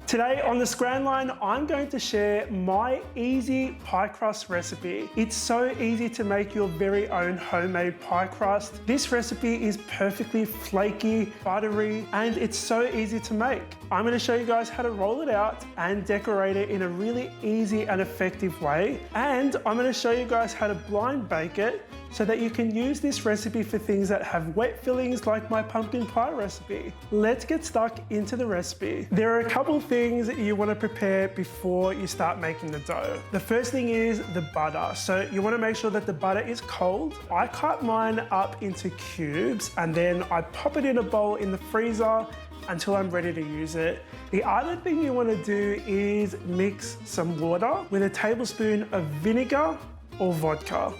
Today on the Scran line, I'm going to share my easy pie crust recipe. It's so easy to make your very own homemade pie crust. This recipe is perfectly flaky, buttery, and it's so easy to make. I'm going to show you guys how to roll it out and decorate it in a really easy and effective way. And I'm going to show you guys how to blind bake it so that you can use this recipe for things that have wet fillings like my pumpkin pie recipe. Let's get stuck into the recipe. There are a couple of things that you want to prepare before you start making the dough. The first thing is the butter. So you want to make sure that the butter is cold. I cut mine up into cubes and then I pop it in a bowl in the freezer until I'm ready to use it. The other thing you want to do is mix some water with a tablespoon of vinegar or vodka.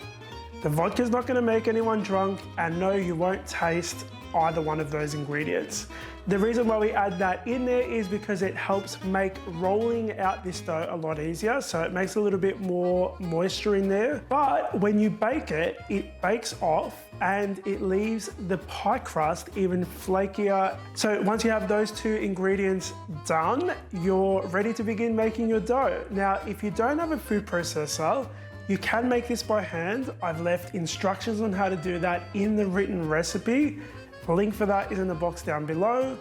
The vodka is not going to make anyone drunk, and no, you won't taste either one of those ingredients. The reason why we add that in there is because it helps make rolling out this dough a lot easier, so it makes a little bit more moisture in there. But when you bake it, it bakes off and it leaves the pie crust even flakier. So once you have those two ingredients done, you're ready to begin making your dough. Now, if you don't have a food processor, you can make this by hand. I've left instructions on how to do that in the written recipe. The link for that is in the box down below.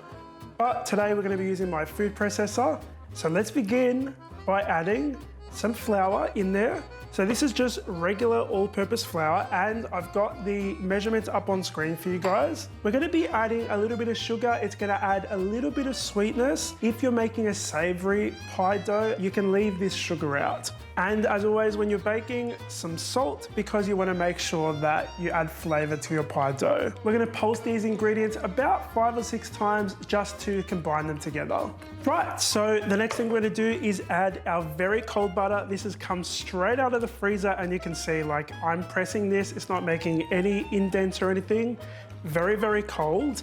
But today we're going to be using my food processor. So let's begin by adding some flour in there. So this is just regular all-purpose flour, and I've got the measurements up on screen for you guys. We're going to be adding a little bit of sugar. It's going to add a little bit of sweetness. If you're making a savory pie dough, you can leave this sugar out. And as always, when you're baking, some salt, because you want to make sure that you add flavor to your pie dough. We're going to pulse these ingredients about 5 or 6 times just to combine them together. Right, so the next thing we're going to do is add our very cold butter. This has come straight out of the freezer, and you can see, like, I'm pressing this. It's not making any indents or anything. Very, very cold.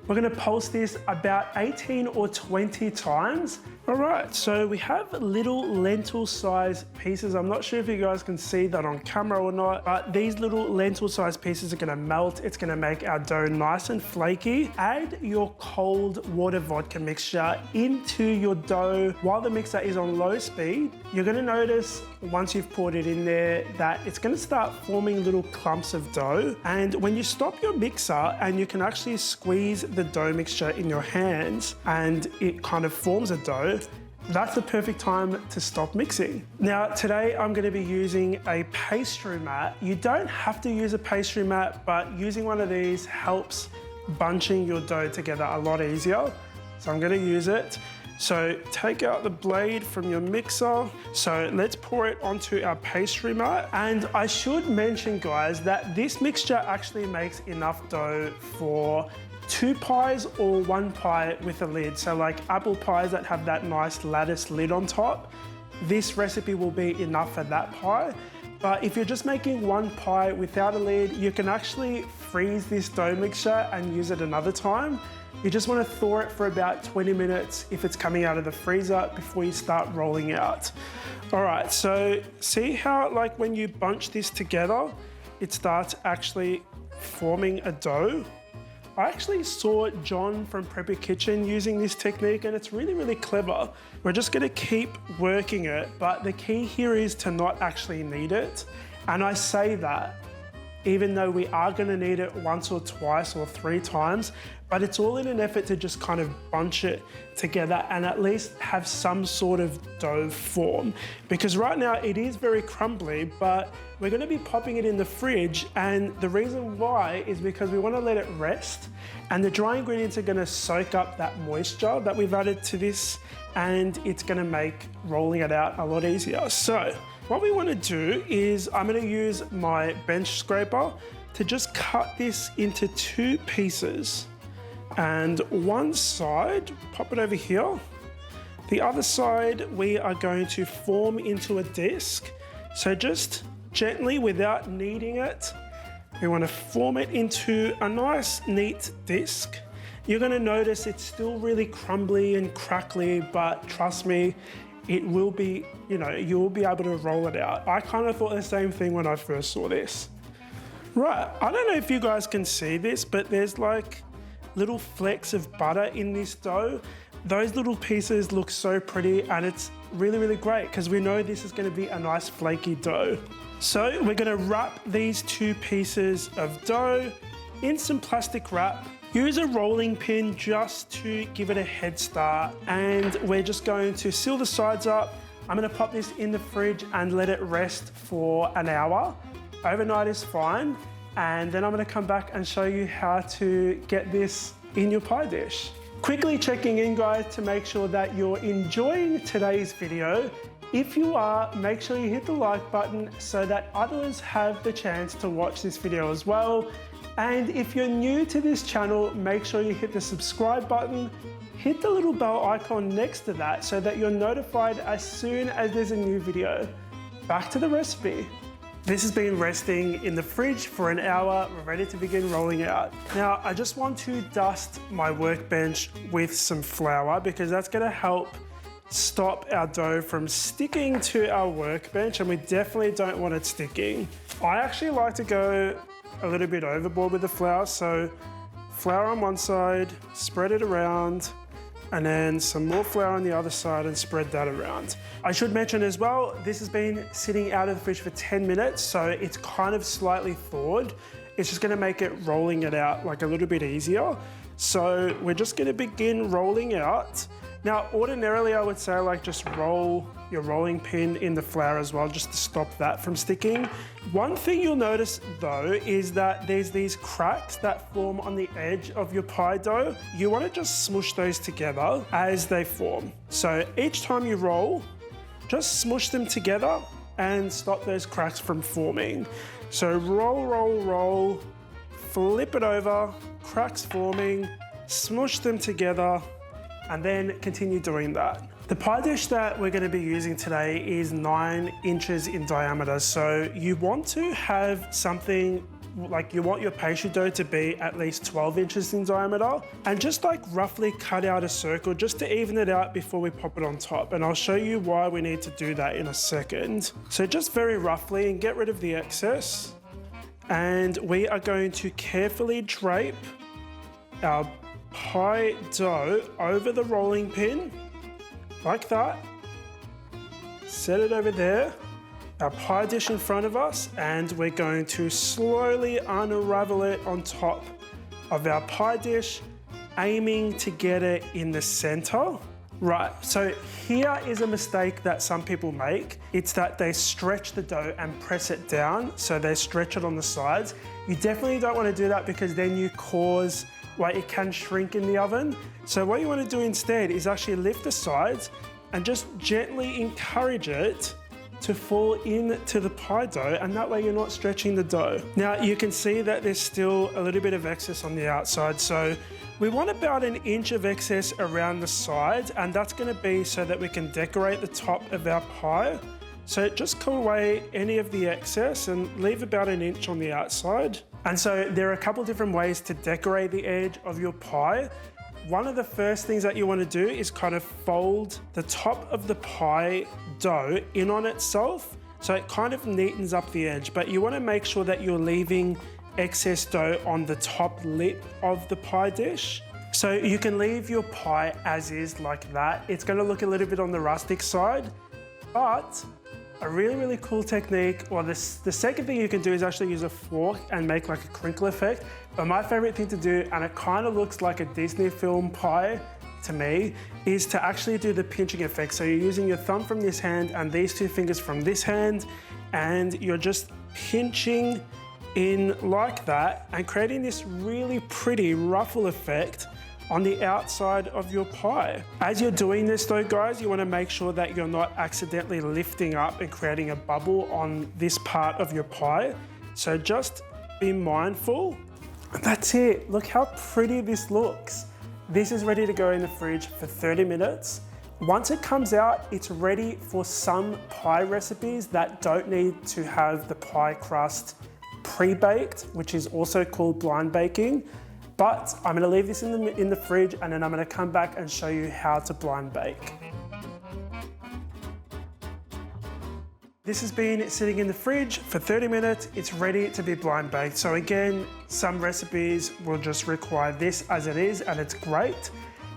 We're going to pulse this about 18 or 20 times. All right, so we have little lentil-sized pieces. I'm not sure if you guys can see that on camera or not, but these little lentil-sized pieces are going to melt. It's going to make our dough nice and flaky. Add your cold water vodka mixture into your dough while the mixer is on low speed. You're going to notice once you've poured it in there that it's going to start forming little clumps of dough. And when you stop your mixer, and you can actually squeeze the dough mixture in your hands and it kind of forms a dough, that's the perfect time to stop mixing. Now, today I'm going to be using a pastry mat. You don't have to use a pastry mat, but using one of these helps bunching your dough together a lot easier. So I'm going to use it. So take out the blade from your mixer. So let's pour it onto our pastry mat. And I should mention, guys, that this mixture actually makes enough dough for 2 pies or 1 pie with a lid. So like apple pies that have that nice lattice lid on top, this recipe will be enough for that pie. But if you're just making 1 pie without a lid, you can actually freeze this dough mixture and use it another time. You just want to thaw it for about 20 minutes if it's coming out of the freezer before you start rolling out. All right, so see how, like, when you bunch this together, it starts actually forming a dough? I actually saw John from Prepper Kitchen using this technique, and it's really, really clever. We're just going to keep working it, but the key here is to not actually knead it. And I say that even though we are going to knead it once or twice or 3 times, but it's all in an effort to just kind of bunch it together and at least have some sort of dough form. Because right now it is very crumbly, but we're going to be popping it in the fridge, and the reason why is because we want to let it rest, and the dry ingredients are going to soak up that moisture that we've added to this, and it's going to make rolling it out a lot easier. So what we want to do is I'm going to use my bench scraper to just cut this into 2 pieces. And one side, pop it over here. The other side, we are going to form into a disc. So just gently, without kneading it, we want to form it into a nice, neat disc. You're going to notice it's still really crumbly and crackly, but trust me, it will be, you'll be able to roll it out. I kind of thought the same thing when I first saw this. Right, I don't know if you guys can see this, but there's like little flecks of butter in this dough. Those little pieces look so pretty, and it's really great because we know this is going to be a nice flaky dough. So we're going to wrap these 2 pieces of dough in some plastic wrap. Use a rolling pin just to give it a head start, and we're just going to seal the sides up. I'm going to pop this in the fridge and let it rest for an hour. Overnight is fine, and then I'm going to come back and show you how to get this in your pie dish. Quickly checking in, guys, to make sure that you're enjoying today's video. If you are, make sure you hit the like button so that others have the chance to watch this video as well. And if you're new to this channel, make sure you hit the subscribe button, hit the little bell icon next to that so that you're notified as soon as there's a new video. Back to the recipe. This has been resting in the fridge for an hour. We're ready to begin rolling out. Now, I just want to dust my workbench with some flour because that's going to help stop our dough from sticking to our workbench, and we definitely don't want it sticking. I actually like to go a little bit overboard with the flour, so flour on one side, spread it around, and then some more flour on the other side and spread that around. I should mention as well, this has been sitting out of the fridge for 10 minutes, so it's kind of slightly thawed. It's just gonna make it rolling it out like a little bit easier. So we're just gonna begin rolling out. Now, ordinarily I would say like just roll your rolling pin in the flour as well, just to stop that from sticking. One thing you'll notice though is that there's these cracks that form on the edge of your pie dough. You want to just smush those together as they form. So each time you roll, just smush them together and stop those cracks from forming. So roll, flip it over, cracks forming, smush them together, and then continue doing that. The pie dish that we're going to be using today is 9 inches in diameter. So you want to have something like, you want your pastry dough to be at least 12 inches in diameter, and just like roughly cut out a circle just to even it out before we pop it on top. And I'll show you why we need to do that in a second. So just very roughly, and get rid of the excess. And we are going to carefully drape our pie dough over the rolling pin, like that. Set it over there, our pie dish in front of us, and we're going to slowly unravel it on top of our pie dish, aiming to get it in the center. Right, so here is a mistake that some people make. It's that they stretch the dough and press it down, so they stretch it on the sides. You definitely don't want to do that because then you cause, well, it can shrink in the oven. So what you want to do instead is actually lift the sides and just gently encourage it to fall into the pie dough, and that way you're not stretching the dough. Now you can see that there's still a little bit of excess on the outside, so we want about 1 inch of excess around the sides, and that's going to be so that we can decorate the top of our pie. So just cut away any of the excess and leave about 1 inch on the outside. And so there are a couple different ways to decorate the edge of your pie. One of the first things that you want to do is kind of fold the top of the pie dough in on itself, so it kind of neatens up the edge, but you want to make sure that you're leaving excess dough on the top lip of the pie dish. So you can leave your pie as is like that. It's going to look a little bit on the rustic side, but a really cool technique, or the second thing you can do is actually use a fork and make like a crinkle effect. But my favorite thing to do, and it kind of looks like a Disney film pie to me, is to actually do the pinching effect. So you're using your thumb from this hand and these 2 fingers from this hand, and you're just pinching in like that and creating this really pretty ruffle effect on the outside of your pie. As you're doing this though, guys, you want to make sure that you're not accidentally lifting up and creating a bubble on this part of your pie. So just be mindful. That's it. Look how pretty this looks. This is ready to go in the fridge for 30 minutes. Once it comes out, it's ready for some pie recipes that don't need to have the pie crust pre-baked, which is also called blind baking. But I'm going to leave this in the fridge, and then I'm going to come back and show you how to blind bake. This has been sitting in the fridge for 30 minutes. It's ready to be blind baked. So again, some recipes will just require this as it is, and it's great.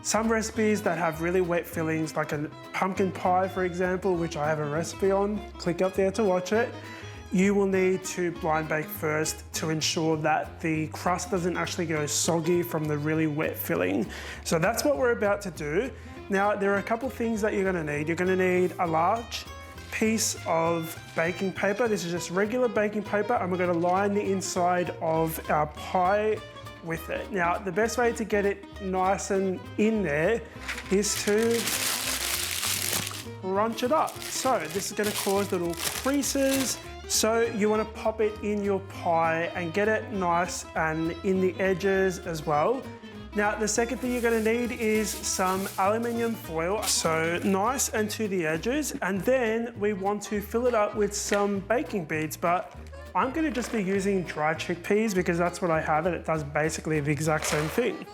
Some recipes that have really wet fillings, like a pumpkin pie, for example, which I have a recipe on, click up there to watch it, you will need to blind bake first to ensure that the crust doesn't actually go soggy from the really wet filling. So that's what we're about to do. Now, there are a couple things that you're gonna need. You're gonna need a large piece of baking paper. This is just regular baking paper, and we're gonna line the inside of our pie with it. Now, the best way to get it nice and in there is to crunch it up. So this is gonna cause little creases. So you wanna pop it in your pie and get it nice and in the edges as well. Now, the second thing you're gonna need is some aluminium foil. So nice and to the edges. And then we want to fill it up with some baking beads, but I'm gonna just be using dry chickpeas because that's what I have and it does basically the exact same thing.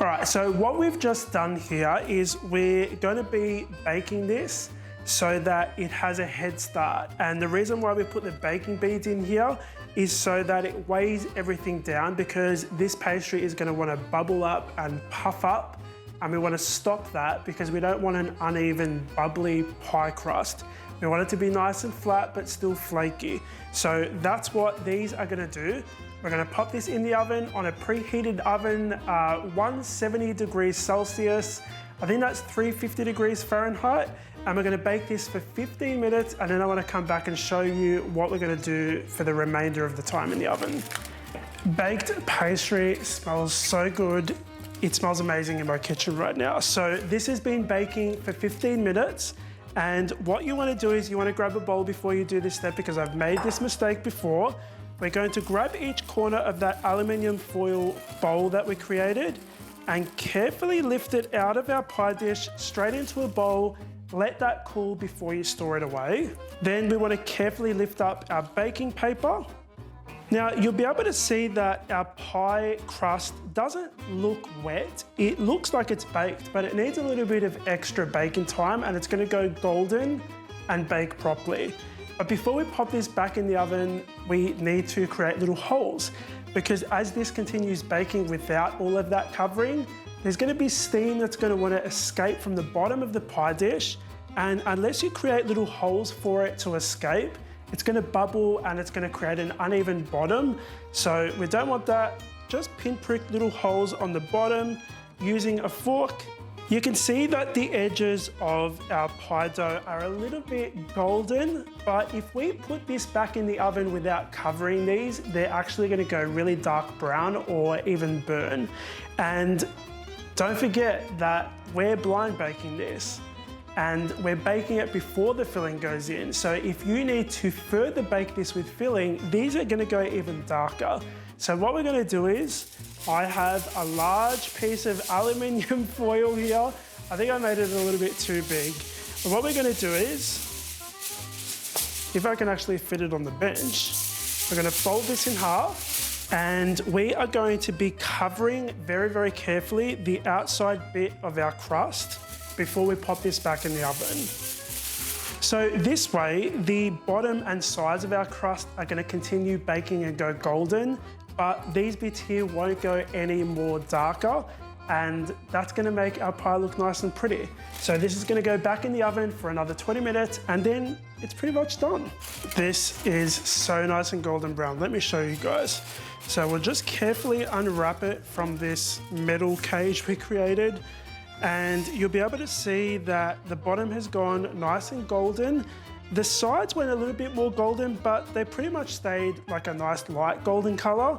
All right, so what we've just done here is we're gonna be baking this so that it has a head start. And the reason why we put the baking beads in here is so that it weighs everything down, because this pastry is gonna wanna bubble up and puff up, and we wanna stop that because we don't want an uneven, bubbly pie crust. We want it to be nice and flat, but still flaky. So that's what these are gonna do. We're gonna pop this in the oven on a preheated oven, 170 degrees Celsius. I think that's 350 degrees Fahrenheit. And we're gonna bake this for 15 minutes, and then I wanna come back and show you what we're gonna do for the remainder of the time in the oven. Baked pastry smells so good. It smells amazing in my kitchen right now. So this has been baking for 15 minutes. And what you wanna do is you wanna grab a bowl before you do this step, because I've made this mistake before. We're going to grab each corner of that aluminium foil bowl that we created and carefully lift it out of our pie dish straight into a bowl. Let that cool before you store it away. Then we wanna carefully lift up our baking paper. Now, you'll be able to see that our pie crust doesn't look wet. It looks like it's baked, but it needs a little bit of extra baking time, and it's gonna go golden and bake properly. But before we pop this back in the oven, we need to create little holes, because as this continues baking without all of that covering, there's gonna be steam that's gonna wanna escape from the bottom of the pie dish, and unless you create little holes for it to escape, it's gonna bubble and it's gonna create an uneven bottom. So we don't want that. Just pinprick little holes on the bottom using a fork. You can see that the edges of our pie dough are a little bit golden, but if we put this back in the oven without covering these, they're actually gonna go really dark brown or even burn. And don't forget that we're blind baking this, and we're baking it before the filling goes in. So if you need to further bake this with filling, these are gonna go even darker. So what we're gonna do is, I have a large piece of aluminium foil here. I think I made it a little bit too big. And what we're gonna do is, if I can actually fit it on the bench, we're gonna fold this in half, and we are going to be covering very, very carefully the outside bit of our crust before we pop this back in the oven. So this way, the bottom and sides of our crust are gonna continue baking and go golden, but these bits here won't go any more darker, and that's gonna make our pie look nice and pretty. So this is gonna go back in the oven for another 20 minutes, and then it's pretty much done. This is so nice and golden brown. Let me show you guys. So we'll just carefully unwrap it from this metal cage we created, and you'll be able to see that the bottom has gone nice and golden. The sides went a little bit more golden, but they pretty much stayed like a nice light golden color.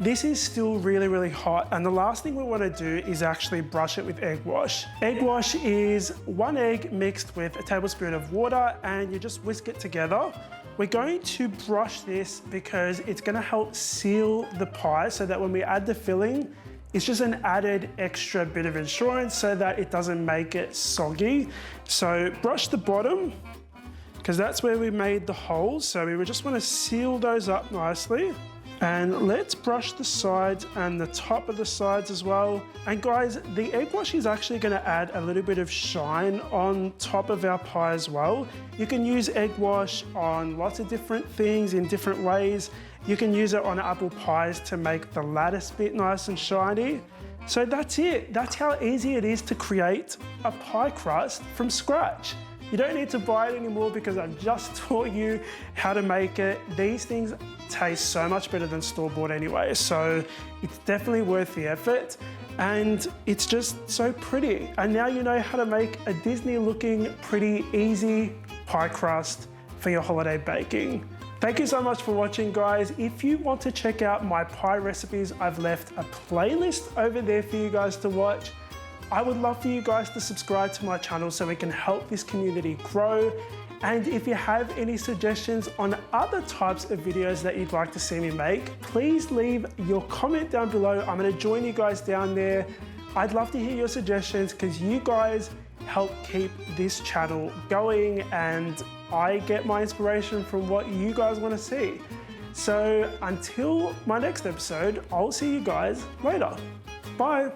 This is still really, really hot, and the last thing we want to do is actually brush it with egg wash. Egg wash is 1 egg mixed with a tablespoon of water, and you just whisk it together. We're going to brush this because it's going to help seal the pie so that when we add the filling, it's just an added extra bit of insurance so that it doesn't make it soggy. So brush the bottom, because that's where we made the holes. So we just want to seal those up nicely. And let's brush the sides and the top of the sides as well. And guys, the egg wash is actually going to add a little bit of shine on top of our pie as well. You can use egg wash on lots of different things in different ways. You can use it on apple pies to make the lattice bit nice and shiny. So that's it. That's how easy it is to create a pie crust from scratch. You don't need to buy it anymore because I've just taught you how to make it. These things taste so much better than store-bought anyway, so it's definitely worth the effort. And it's just so pretty. And now you know how to make a Disney-looking, pretty, easy pie crust for your holiday baking. Thank you so much for watching, guys. If you want to check out my pie recipes, I've left a playlist over there for you guys to watch. I would love for you guys to subscribe to my channel so we can help this community grow. And if you have any suggestions on other types of videos that you'd like to see me make, please leave your comment down below. I'm going to join you guys down there. I'd love to hear your suggestions because you guys help keep this channel going and I get my inspiration from what you guys want to see. So until my next episode, I'll see you guys later. Bye.